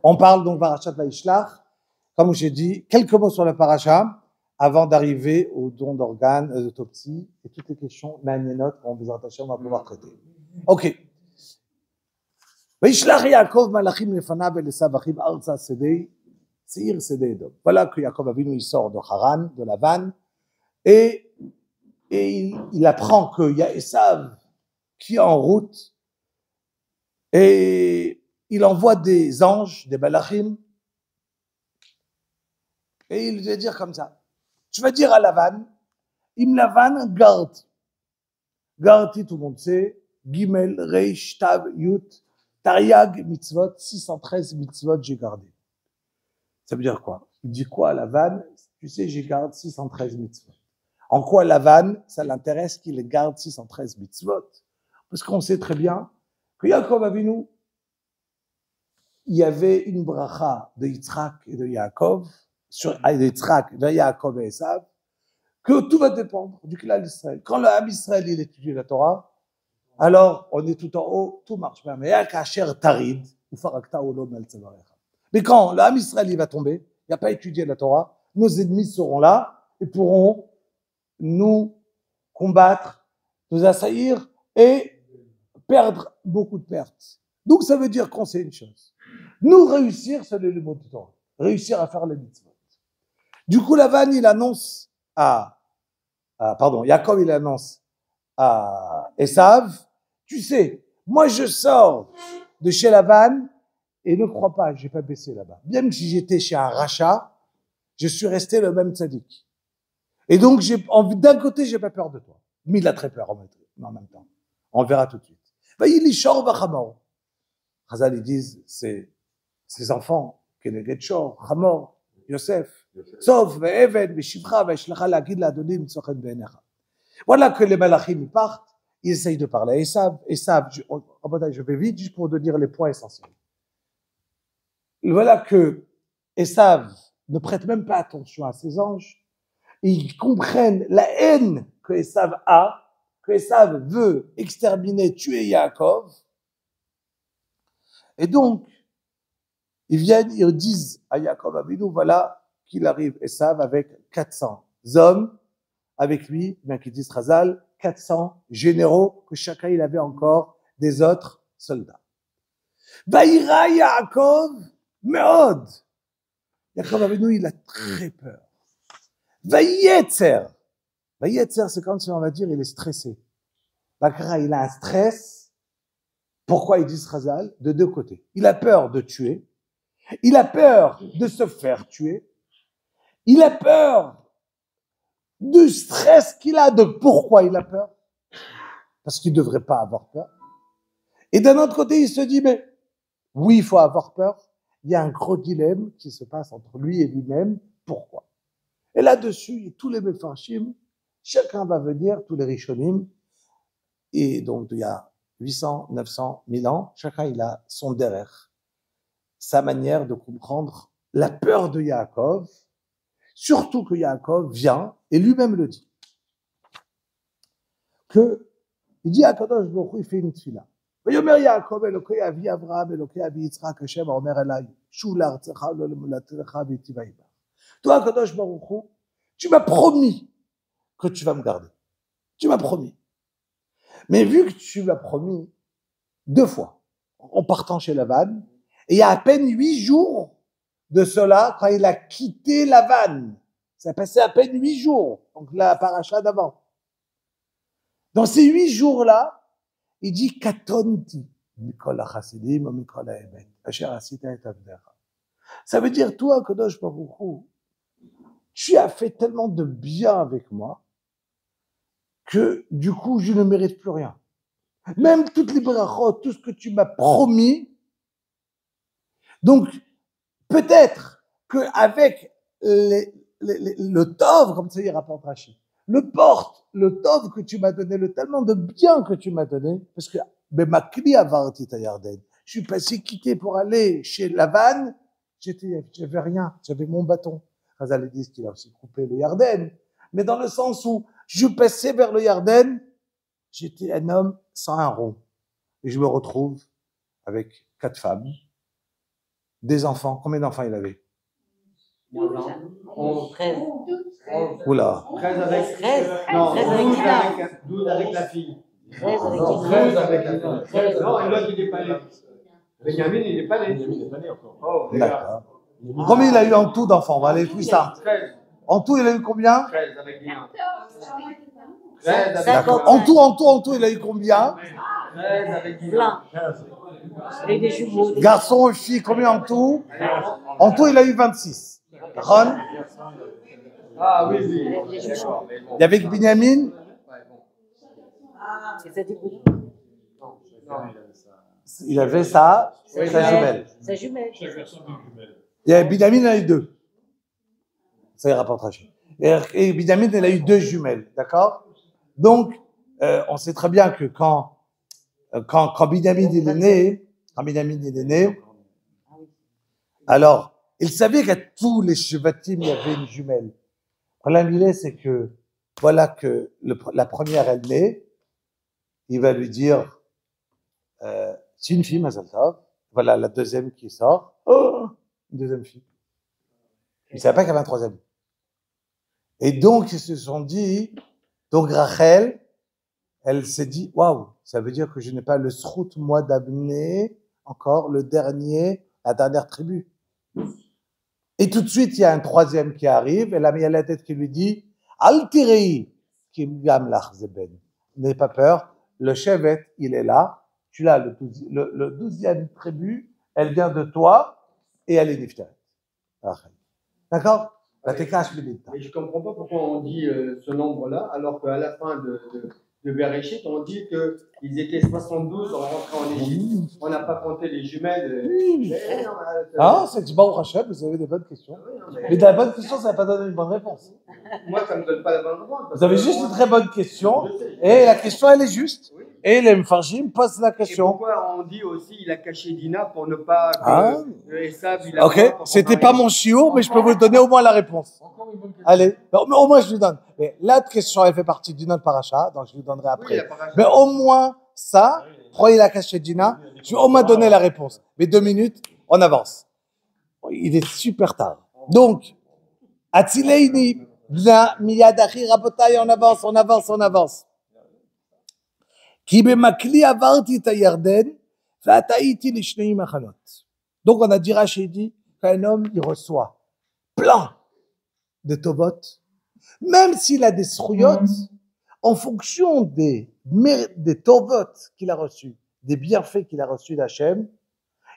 On parle donc Parashat Vaishlach, comme j'ai dit, quelques mots sur la paracha, avant d'arriver au don d'organes, d'autopsie, et toutes les questions, manienotes, qu'on vous attacher, on va pouvoir traiter. Ok. Vaishlach Yaakov malachim lefanav elesav achim arza sedei, seir sedei edom. Voilà que Yaakov Avinu, il sort de Haran, de Lavan, et il apprend qu'il y a Esav qui est en route, et il envoie des anges, des malachim, et il va dire comme ça. Tu vas dire à Lavan, Im Lavan garde. Garde, tout le monde sait, Gimel, Reish, Tav, Yut, Tariag, mitzvot, 613 mitzvot, j'ai gardé. Ça veut dire quoi? Il dit quoi à Lavan? Tu sais, j'ai gardé 613 mitzvot. En quoi Lavan, ça l'intéresse qu'il garde 613 mitzvot? Parce qu'on sait très bien que Yaakov Avinu, il y avait une bracha de Yitzhak et de Yaakov, de Yitzhak, de Yaakov et Esav, que tout va dépendre du clan d'Israël. Quand le Ham Israël, il étudie la Torah, alors on est tout en haut, tout marche bien. Mais quand le Ham Israël, il va tomber, il n'a pas étudié la Torah, nos ennemis seront là et pourront nous combattre, nous assaillir et perdre beaucoup de pertes. Donc ça veut dire qu'on sait une chose. Nous réussir, c'est le mot de Torah. Réussir à faire les mitzvot. Du coup, Lavan, il annonce Yaakov, il annonce à Esav, tu sais, moi je sors de chez Lavan et ne crois pas, je n'ai pas baissé là-bas. Même si j'étais chez un rachat, je suis resté le même tzaddik. Et donc, d'un côté, j'ai pas peur de toi. Mais il a très peur en même temps. On le verra tout de suite. Il est shor v'chamor. Chazal, ils disent, c'est ses enfants, Keneged Shor, Hamor, Yosef, Sof, Ve'eved, Ve'shivcha, Ve'shlacha, La'agid, La'adonim, Tzochen, Be'enecha. Voilà que les malachim partent, ils essayent de parler à Esav. Esav, je vais vite, juste pour te dire les points essentiels. Voilà que Esav ne prête même pas attention à ses anges. Ils comprennent la haine que Esav a, que Esav veut exterminer, tuer Yaakov. Et donc, ils viennent, ils disent à Yaakov Avinu, voilà qu'il arrive Esav avec 400 hommes, avec lui, bien qu'ils disent Chazal, 400 généraux, que chacun il avait encore des autres soldats. Vaïra Yaakov meod. Yaakov Avinu, il a très peur. Vaïetzer. Vaïetzer, c'est comme si on va dire, il est stressé. Bakra, il a un stress. Pourquoi ils disent Chazal? De deux côtés. Il a peur de tuer. Il a peur de se faire tuer. Il a peur du stress qu'il a, de pourquoi il a peur. Parce qu'il ne devrait pas avoir peur. Et d'un autre côté, il se dit, mais oui, il faut avoir peur. Il y a un gros dilemme qui se passe entre lui et lui-même. Pourquoi? Et là-dessus, tous les mefarshim, chacun va venir, tous les rishonim, et donc il y a 800, 900, 1000 ans, chacun il a son derrière, sa manière de comprendre la peur de Yaakov, surtout que Yaakov vient, et lui-même le dit, il dit à Kadosh Baruch Hu, il fait une tfila. ויאמר יעקב אלוקי אבי אברהם אלוקי אבי יצחק השם האומר אליי שוב לארצך ולמולדתך ותיבהי בה. Toi, Kadosh Baruch Hu, tu m'as promis que tu vas me garder. Tu m'as promis. Mais vu que tu m'as promis 2 fois, en partant chez Lavan, et il y a à peine 8 jours de cela, quand il a quitté Lavan, ça a passé à peine 8 jours, donc la paracha d'avant. Dans ces 8 jours-là, il dit Katonti, Mikol HaChasidim, Mikol HaEmet, Asher Asita et Avdecha. Ça veut dire, toi, Kadosh Baruch Hu, tu as fait tellement de bien avec moi que du coup, je ne mérite plus rien. Même toutes les brachot, tout ce que tu m'as promis. Donc, peut-être qu'avec le tov, comme ça il rapporte Rachid, le tov que tu m'as donné, le tellement de bien que tu m'as donné, parce que Bemakli avarti ta Yarden, je suis passé quitter pour aller chez Lavan, j'avais rien, j'avais mon bâton. Chazal dit qu'il a aussi coupé le Yarden, mais dans le sens où je passais vers le Yarden, j'étais un homme sans un rond. Et je me retrouve avec 4 femmes. des enfants. Combien d'enfants il avait? 13. Oula. 13 avec... 13. Non, 13 avec 12 Dina. avec, 12 avec la fille. 13 avec Non, Dina. 13 avec la fille. 13. Non, et l'autre, il n'est pas né. Benjamin, il n'est pas né. Benjamin n'est pas né encore. Oh, D'accord. Combien il a eu en tout d'enfants? On va aller plus simple. 13. En tout, il a eu combien? 13 avec Dina. 13 avec Cinquante. En tout, il a eu combien? 13 avec Dina. Plein. Avec des jumeaux. Garçons et filles, combien en tout? En tout, il a eu 26. Ron, Ah oui, oui. D'accord, mais bon. il y avait Binyamin, C'est ça, du coup. il avait sa jumelle. Sa jumelle. Il y avait Binyamin, il a eu 2. Ça, il rapporte Rachid. Et Binyamin, il a eu 2 jumelles, d'accord? Donc, on sait très bien que quand Binyamin il est né, alors, il savait qu'à tous les Shevatim, il y avait une jumelle. Le problème, il est, c'est que, voilà que la première, elle naît, il va lui dire, c'est une fille, Mazal Tov. Voilà la deuxième qui sort. Oh, une deuxième fille. Il ne savait pas qu'il y avait un troisième. Et donc, ils se sont dit, donc Rachel, elle s'est dit, waouh, ça veut dire que je n'ai pas le srout, moi, d'amener encore la dernière tribu. Et tout de suite, il y a un troisième qui arrive, elle a mis à la tête qui lui dit, Al tirei, kim gam lach zeben. N'ayez pas peur, le chevet, il est là, tu l'as, le 12e tribu, elle vient de toi, et elle est niftaret. D'accord? Mais je ne comprends pas pourquoi on dit ce nombre-là, alors qu'à la fin de Bereshit, on dit qu'ils étaient 72 en rentrant en Égypte. On n'a pas compté les jumelles. Ah, c'est que Baruch Hashem, vous avez des bonnes questions. Mais de la bonne question, ça ne va pas donner une bonne réponse. Moi, ça ne me donne pas la bonne réponse. Vous avez juste une très bonne question, et la question, elle est juste. Et les Mfarshim posent la Et question. pourquoi on dit aussi il a caché Dina pour ne pas Ah. que Esav, il a Ok, c'était pas mon chiot, mais je peux vous donner au moins la réponse. Allez, mais au moins je lui donne. Mais la question, elle fait partie d'une autre paracha, donc je lui donnerai après. Mais au moins ça, pourquoi il a caché Dina, je vais au moins donner la réponse. Mais 2 minutes, on avance. Il est super tard. Donc, Atzileini, bna miyadachi rabotai, on avance. Ki bemakli avarti et Yarden, va'ataiti lishnei machanot. Donc on a dit Rachidi qu'un homme, il reçoit plein de tovot, même s'il a des srouyot, en fonction des tovot qu'il a reçus, des bienfaits qu'il a reçus d'Hachem,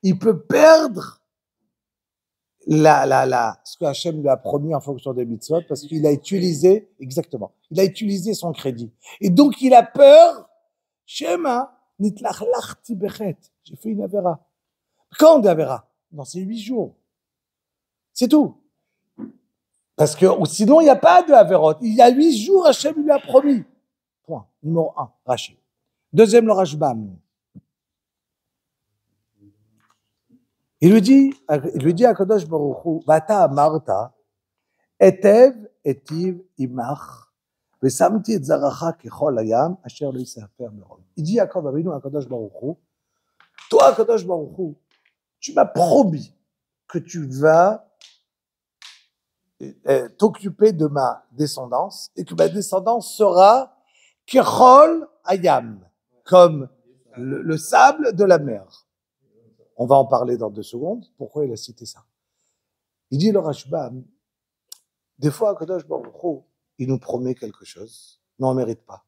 il peut perdre ce que Hachem lui a promis en fonction des mitzvot, parce qu'il a utilisé, exactement, il a utilisé son crédit. Et donc il a peur, Shema, nitlachlachti bechet, j'ai fait une avera. Quand on avera? Dans ces 8 jours. C'est tout. Parce que sinon, il n'y a pas de Averot. Il y a 8 jours, Hachem lui a promis. Point. Numéro 1, Rashi. Deuxième, le Rashbam. Il lui dit à Kadosh Baruch Hu, Vata amarta, etev etiv imach, vesamti et zaracha kechol hayam, asher lo yisafer merod. Il dit à Kadosh Baruch Hu, toi, Kadosh Baruch Hu, tu m'as promis que tu vas t'occuper de ma descendance et que ma descendance sera kechol hayam, comme le sable de la mer. On va en parler dans 2 secondes. Pourquoi il a cité ça? Il dit le Rashbam, des fois, Kadosh Baruch Hu, il nous promet quelque chose, mais on ne mérite pas.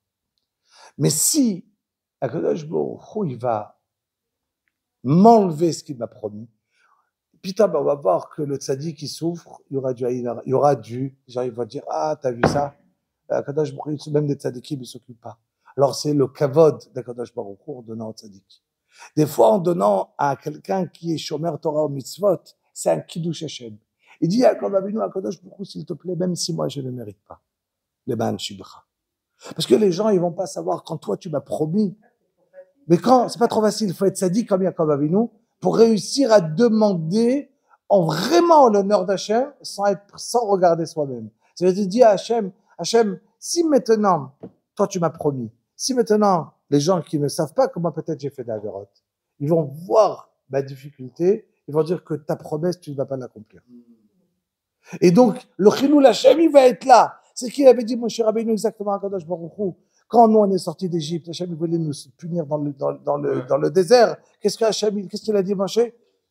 Mais si Kadosh Baruch Hu, il va m'enlever ce qu'il m'a promis, putain, on va voir que le tzaddik qui souffre, il y aura du, genre il va dire, ah, t'as vu ça? Kadosh Baruch Hu, même des tzaddikim, il ne s'occupe pas. Alors c'est le kavod de Kadosh Baruch Hu en donnant au tzaddik. Des fois, en donnant à quelqu'un qui est shomer Torah ou mitzvot, c'est un kiddush Hashem. Il dit à Kadosh Baruch Hu, s'il te plaît, même si moi je ne mérite pas, les ban shibcha. Parce que les gens, ils vont pas savoir quand toi tu m'as promis. Mais quand, c'est pas trop facile, il faut être sadique comme Yaakov Avinu pour réussir à demander en vraiment l'honneur d'Hachem sans regarder soi-même. C'est-à-dire, dire à Hachem, si maintenant, toi tu m'as promis, si maintenant, les gens qui ne savent pas comment peut-être j'ai fait d'Averot, ils vont voir ma difficulté ils vont dire que ta promesse, tu ne vas pas l'accomplir. Et donc, le Chilul Hashem, il va être là. C'est ce qu'il avait dit Moshe Rabbeinu exactement à Kadosh Baruch Hu. Quand nous, on est sortis d'Égypte, Hashem, il voulait nous punir dans le désert. Qu'est-ce qu'il a dit, Moshe?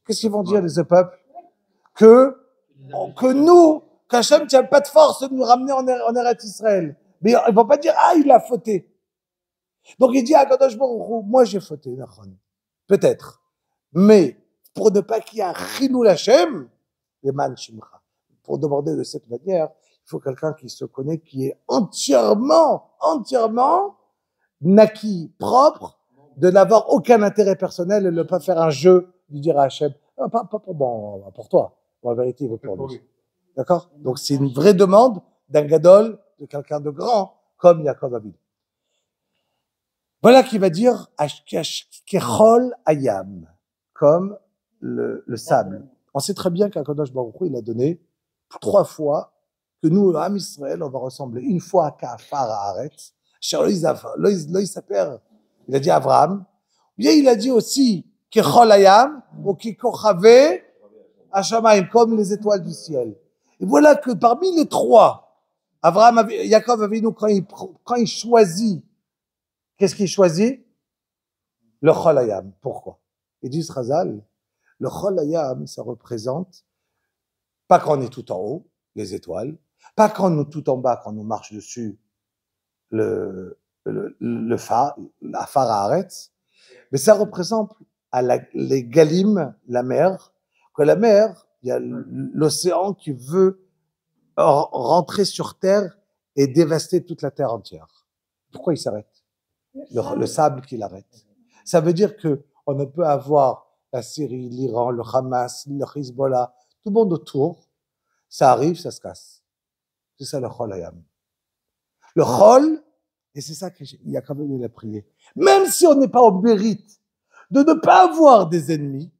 Qu'est-ce qu'ils vont dire, les peuples? Que nous, qu'Hachem tient pas de force de nous ramener en Eretz Israël. Mais ils vont pas dire, ah, il a fauté. Donc il dit à Kadosh Baruch Hu, moi j'ai fauté, peut-être. Mais, pour ne pas qu'il y ait un Chilul Hashem, les man shimcha. Pour demander de cette manière, il faut quelqu'un qui se connaît, qui est entièrement naquis, propre, de n'avoir aucun intérêt personnel et de ne pas faire un jeu, de dire à Hachem, pas pour toi, en vérité, il veut pour lui. D'accord? Donc c'est une vraie demande d'un gadol, de quelqu'un de grand, comme Yaakov Avinu. Voilà qui va dire Kechol Ayam, comme le sable. On sait très bien qu'Akadosh Baruch Hu, il a donné 3 fois que nous, Am Israël, on va ressembler une fois à Kafar Haaretz, il a dit Abraham, bien il a dit aussi Kechol Ayam ou Kikochave Hashamayim, comme les étoiles du ciel. Et voilà que parmi les 3, Yaakov Avinu, quand il choisit, qu'est-ce qu'il choisit? Le Chol Hayam. Pourquoi? Il dit Razal, le Chol Hayam, ça représente pas quand on est tout en haut, les étoiles, pas quand on est tout en bas, quand on marche dessus, la phare Haaretz, mais ça représente les Galim, la mer, que la mer, il y a l'océan qui veut rentrer sur terre et dévaster toute la terre entière. Pourquoi il s'arrête? Le sable qui l'arrête. Ça veut dire que on ne peut avoir la Syrie, l'Iran, le Hamas, le Hezbollah, tout le monde autour, ça arrive, ça se casse. C'est ça le Chol Hayam. Le Chol, et c'est ça qu'il y a quand même la prière. Même si on n'est pas au mérite de ne pas avoir des ennemis,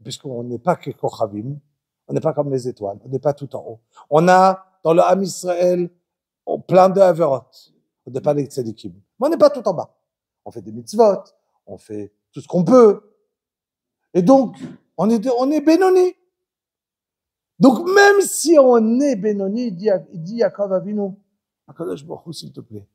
puisqu'on n'est pas que Kochavim, on n'est pas comme les étoiles, on n'est pas tout en haut. On a, dans le Am Israël, plein de Averot. On n'est pas les tzadikim. Mais on n'est pas tout en bas. On fait des mitzvot, on fait tout ce qu'on peut. Et donc, on est Benoni. Donc, même si on est Benoni, il dit Yaakov Avinu, Akadosh Baruch Hu, s'il te plaît,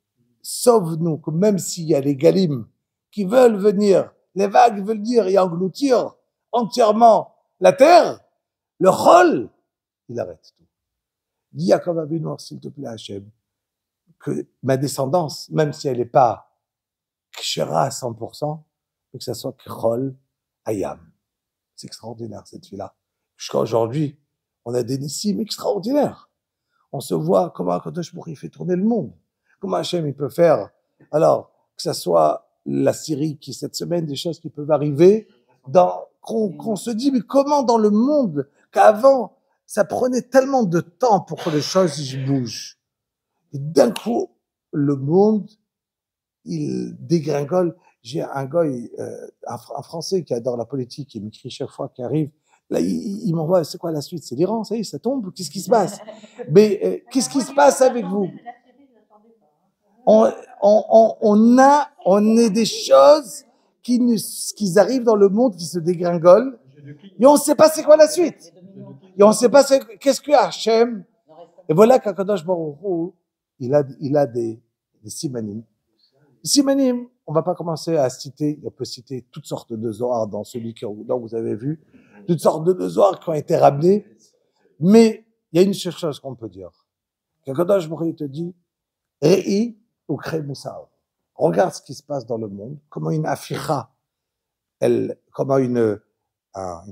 sauve-nous, que même s'il y a les Galim qui veulent venir, les vagues veulent dire et engloutir entièrement la terre, le Chol, il arrête tout. Dis Yaakov Avinu, s'il te plaît, Hachem, que ma descendance, même si elle n'est pas kshera à 100%, mais que ça soit Kechol Hayam. C'est extraordinaire, cette fille-là. Jusqu'à aujourd'hui, on a des nissim extraordinaires. On se voit comment Akadosh Baruch Hu fait tourner le monde. Comment Hachem, il peut faire, alors, que ça soit la Syrie qui, cette semaine, des choses qui peuvent arriver, qu'on se dit, mais comment dans le monde, qu'avant, ça prenait tellement de temps pour que les choses bougent. Et d'un coup, le monde, il dégringole. J'ai un gars, un Français qui adore la politique, qui m'écrit chaque fois qu'il arrive. Là, il m'envoie, c'est quoi la suite? C'est l'Iran, ça y est, ça tombe? Qu'est-ce qui se passe? Mais qu'est-ce qui se passe avec vous? On est des choses qui arrivent dans le monde, qui se dégringolent, et on ne sait pas c'est quoi la suite. Et on ne sait pas qu'est-ce que Hachem. Et voilà qu'Akadosh Baruch Hu, il a des simanim. Les simanim, on va pas commencer à citer, on peut citer toutes sortes de Zohar dans celui dont vous avez vu, toutes sortes de Zohar qui ont été ramenés, mais il y a une seule chose qu'on peut dire. Qu'Akadosh Baruch Hu te dit, Re'i ou Krei Moussar. Regarde ce qui se passe dans le monde, comment une aficha, comment un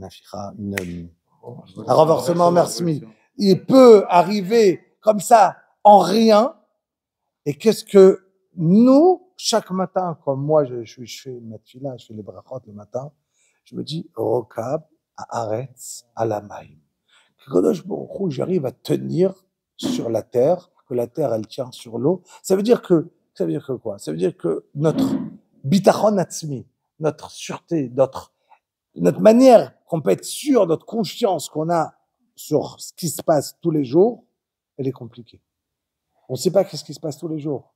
renversement, merci, il peut arriver comme ça, en rien, et qu'est-ce que nous, chaque matin, comme moi, je fais ma tefila, je fais les brachot le matin, je me dis, Rokab, Haaretz, Alamaim. Que Kadosh Baruch Hu, j'arrive à tenir sur la terre, que la terre, elle tient sur l'eau. Ça veut dire que quoi? Ça veut dire que notre bitachon atzmi, notre sûreté, notre manière qu'on peut être sûr, notre confiance qu'on a sur ce qui se passe tous les jours, elle est compliquée. On ne sait pas qu'est-ce qui se passe tous les jours.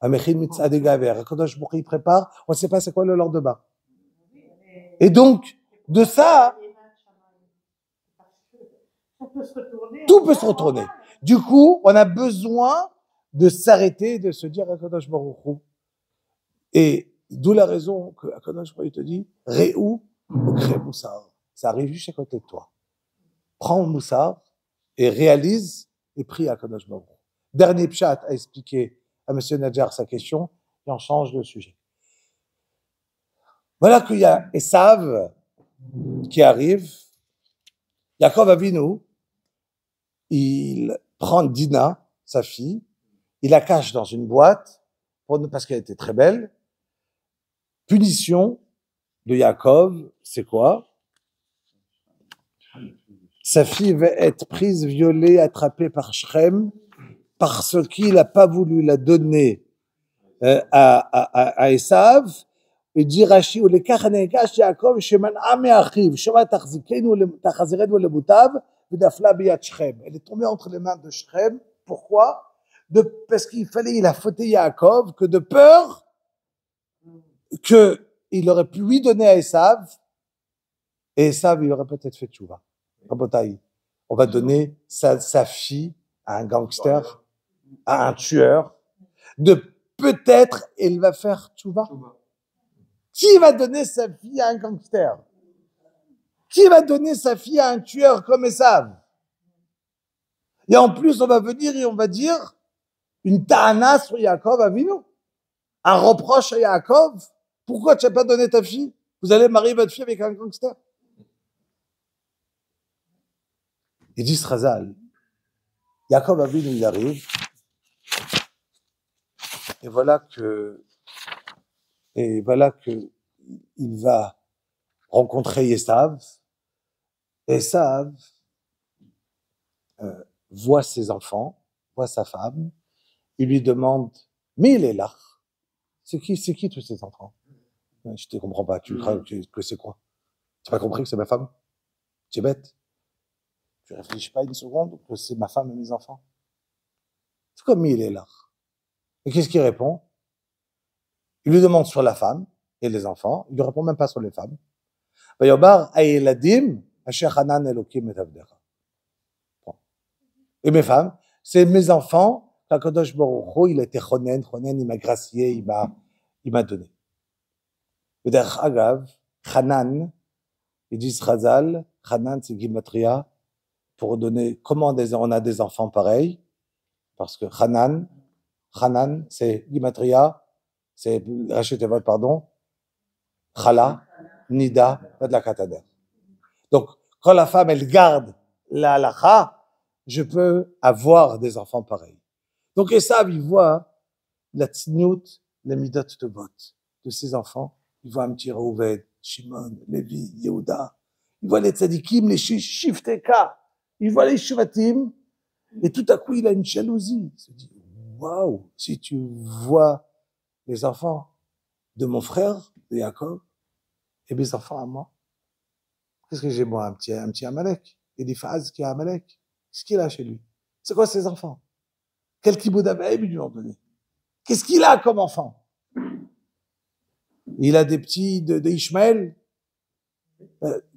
Amechin mitzad egaver, Kadosh Baruch Hu, il prépare, on ne sait pas c'est quoi le lendemain. Et donc, de ça, peut se retourner. Tout peut se retourner. Du coup, on a besoin de s'arrêter, de se dire Akadosh Baruch Hu. Et d'où la raison que Akadosh Baruch Hu te dit Réou, Okre Moussar. Ça arrive juste à côté de toi. Prends Moussar et réalise et prie à Akadosh Baruch Hu. Dernier pshat à expliquer à M. Nadjar sa question, et on change de sujet. Voilà qu'il y a Esav qui arrive. Yaakov Avinu, il prend Dina, sa fille, il la cache dans une boîte parce qu'elle était très belle. Punition de Yaakov, c'est quoi? Sa fille va être prise, violée, attrapée par Shrem parce qu'il n'a pas voulu la donner à Esav. Il dit Rashi, ולקח נעקש יעקב שמנעה מאחיו, שמא תחזירנו למוטב ונפלה ביד שכם. Elle est tombée entre les mains de Shrem. Pourquoi? Parce il a fauté Yaakov, que de peur qu'il aurait pu lui donner à Esav, et Esav, il aurait peut-être fait tchouva. Rabotaï, on va donner sa fille à un gangster, à un tueur, de peut-être il va faire tchouva. Qui va donner sa fille à un gangster? Qui va donner sa fille à un tueur comme Esav? Et en plus, on va venir et on va dire une ta'ana sur Yaakov Avinu, un reproche à Yaakov. Pourquoi tu n'as pas donné ta fille? Vous allez marier votre fille avec un gangster? Il dit Srazal, Yaakov Avinu, il arrive, et voilà que il va rencontrer Esav. Esav voit ses enfants, voit sa femme, il lui demande, mais il est là. C'est qui tous ces enfants? Je te comprends pas, tu crois que c'est quoi? Tu n'as pas compris que c'est ma femme? Tu es bête? Tu réfléchis pas une seconde que c'est ma femme et mes enfants? C'est comme il est là. Et qu'est-ce qu'il répond? Il lui demande sur la femme et les enfants, il ne lui répond même pas sur les femmes. Et mes femmes, c'est mes enfants, qu'Akadosh Baruch Hu, il a été chonen, il m'a gracié, il m'a donné. Et d'ailleurs, Agav, Hanan, ils disent Chazal, Hanan c'est Gimatria, pour donner, comment on a des enfants pareils? Parce que Hanan c'est Gimatria, c'est Rachetevot, pardon, Chala, Nida, de la Katader. Donc, quand la femme, elle garde la halakha, je peux avoir des enfants pareils. Donc, Esav, il voit la tzniut, la midot tobot de ses enfants. Il voit un petit Reuven, Shimon, Lévi, Yehuda. Il voit les tzadikim, les shifteka. Il voit les shvatim. Et tout à coup, il a une jalousie. Il se dit, waouh, si tu vois les enfants de mon frère, de Yaakov, et mes enfants à moi, qu'est-ce que j'ai moi? Un petit Amalek. Eliphaz qui a Amalek. Qu'est-ce qu'il a chez lui? C'est quoi ses enfants? Quel kiboud abeim lui ont donné? Qu'est-ce qu'il a comme enfant? Il a des petits de Ishmaël.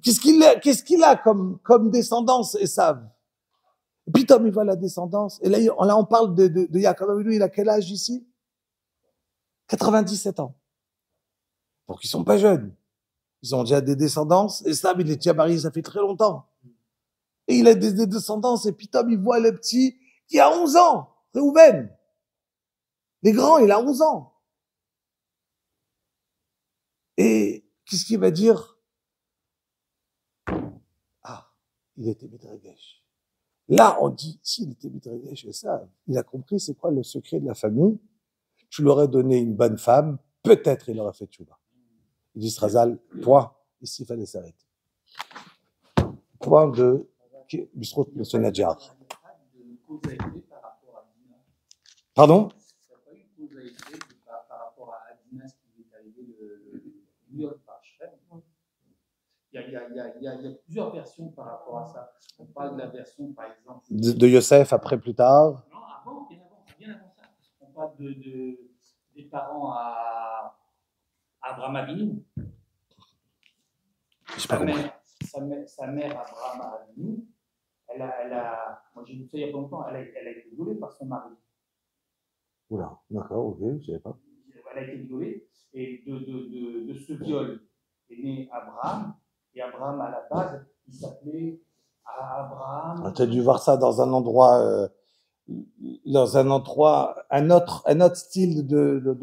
Qu'est-ce qu'il a comme descendance, Esav? Et puis Tom, il voit la descendance. Et là, on parle de Yaakov Avinu. Il a quel âge ici? 97 ans. Donc, ils sont pas jeunes. Ils ont déjà des descendances. Esav, il est déjà marié, ça fait très longtemps. Et il a des descendances. Et puis Tom, il voit le petit qui a 11 ans. Reuven. Les grands, il a 11 ans. Et qu'est-ce qu'il va dire? Ah, il était Midragesh. Là, on dit, s'il était Midragesh, ça, il a compris c'est quoi le secret de la famille. Tu lui aurais donné une bonne femme, peut-être il aurait fait tchouba. Il dit Srazal, point. Ici, il fallait s'arrêter. Point de Bisrout, M. Nadjar. Pardon? Il y a plusieurs versions par rapport à ça. On parle de la version, par exemple... De Yosef, après, plus tard. Non, avant, bien avant ça. On parle des parents à Abraham Avinu. Je sais pas compris. Sa mère Abraham Avinu, moi j'ai vu ça il y a pas longtemps, elle a été violée par son mari. Oula, d'accord, ok, je savais pas. Elle a été violée, et de ce viol est né Abraham, et Abraham, à la base, il s'appelait Abraham. Tu as dû voir ça dans un endroit, un autre style de